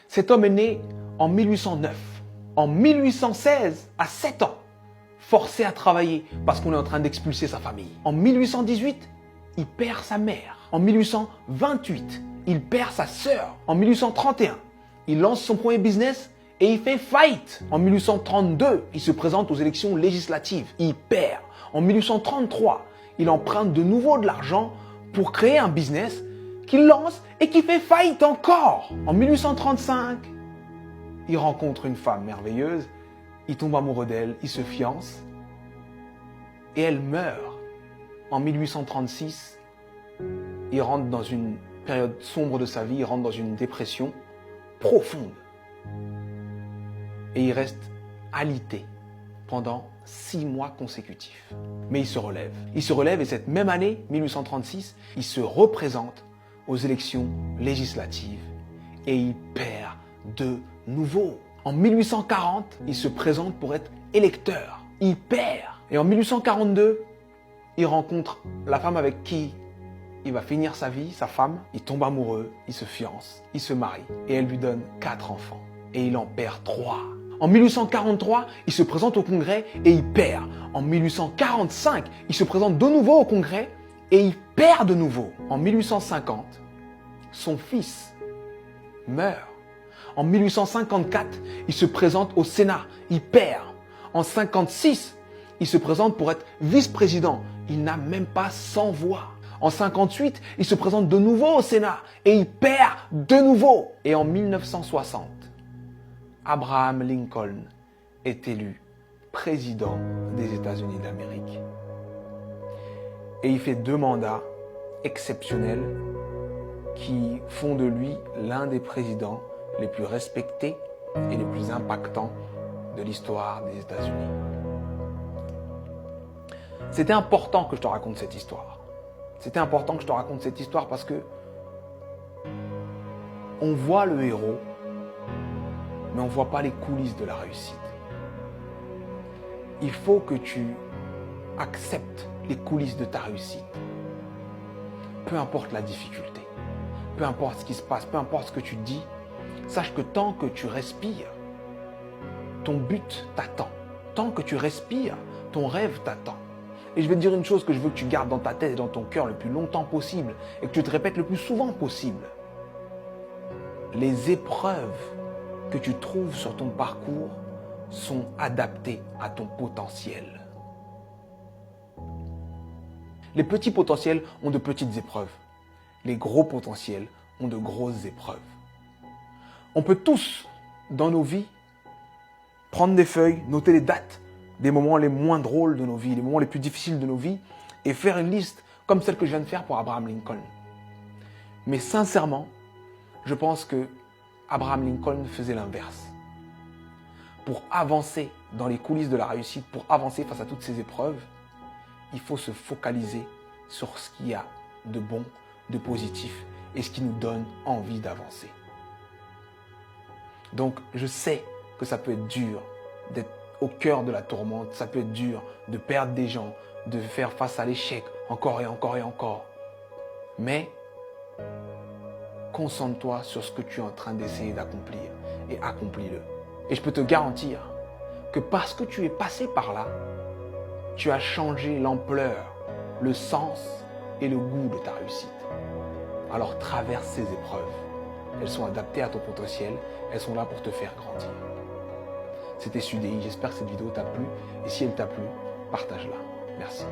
Cet homme est né en 1809. En 1816, à 7 ans, forcé à travailler parce qu'on est en train d'expulser sa famille. En 1818, il perd sa mère. En 1828, il perd sa sœur. En 1831, il lance son premier business et il fait faillite. En 1832, il se présente aux élections législatives. Il perd. En 1833, il emprunte de nouveau de l'argent pour créer un business qu'il lance et qui fait faillite encore. En 1835, il rencontre une femme merveilleuse, il tombe amoureux d'elle, il se fiance et elle meurt. En 1836, il rentre dans une période sombre de sa vie, il rentre dans une dépression profonde. Et il reste alité pendant 6 mois consécutifs. Mais il se relève. Il se relève et cette même année, 1836, il se représente aux élections législatives et il perd de nouveau. En 1840, il se présente pour être électeur. Il perd. Et en 1842, il rencontre la femme avec qui il va finir sa vie, sa femme. Il tombe amoureux, il se fiance, il se marie et elle lui donne 4 enfants. Et il en perd 3. En 1843, il se présente au Congrès et il perd. En 1845, il se présente de nouveau au Congrès et il perd de nouveau. En 1850, son fils meurt. En 1854, il se présente au Sénat, il perd. En 1956, il se présente pour être vice-président. Il n'a même pas 100 voix. En 1958, il se présente de nouveau au Sénat et il perd de nouveau. Et en 1960, Abraham Lincoln est élu président des États-Unis d'Amérique. Et il fait 2 mandats exceptionnels qui font de lui l'un des présidents les plus respectés et les plus impactants de l'histoire des États-Unis. C'était important que je te raconte cette histoire. C'était important que je te raconte cette histoire parce que on voit le héros, mais on ne voit pas les coulisses de la réussite. Il faut que tu acceptes les coulisses de ta réussite. Peu importe la difficulté, peu importe ce qui se passe, peu importe ce que tu dis, sache que tant que tu respires, ton but t'attend. Tant que tu respires, ton rêve t'attend. Et je vais te dire une chose que je veux que tu gardes dans ta tête et dans ton cœur le plus longtemps possible et que tu te répètes le plus souvent possible. Les épreuves que tu trouves sur ton parcours sont adaptées à ton potentiel. Les petits potentiels ont de petites épreuves. Les gros potentiels ont de grosses épreuves. On peut tous, dans nos vies, prendre des feuilles, noter les dates des moments les moins drôles de nos vies, les moments les plus difficiles de nos vies, et faire une liste comme celle que je viens de faire pour Abraham Lincoln. Mais sincèrement, je pense que Abraham Lincoln faisait l'inverse. Pour avancer dans les coulisses de la réussite, pour avancer face à toutes ces épreuves, il faut se focaliser sur ce qu'il y a de bon, de positif et ce qui nous donne envie d'avancer. Donc, je sais que ça peut être dur d'être au cœur de la tourmente, ça peut être dur de perdre des gens, de faire face à l'échec encore et encore et encore. Mais concentre-toi sur ce que tu es en train d'essayer d'accomplir et accomplis-le. Et je peux te garantir que parce que tu es passé par là, tu as changé l'ampleur, le sens et le goût de ta réussite. Alors traverse ces épreuves. Elles sont adaptées à ton potentiel, elles sont là pour te faire grandir. C'était Sudei, j'espère que cette vidéo t'a plu et si elle t'a plu, partage-la. Merci.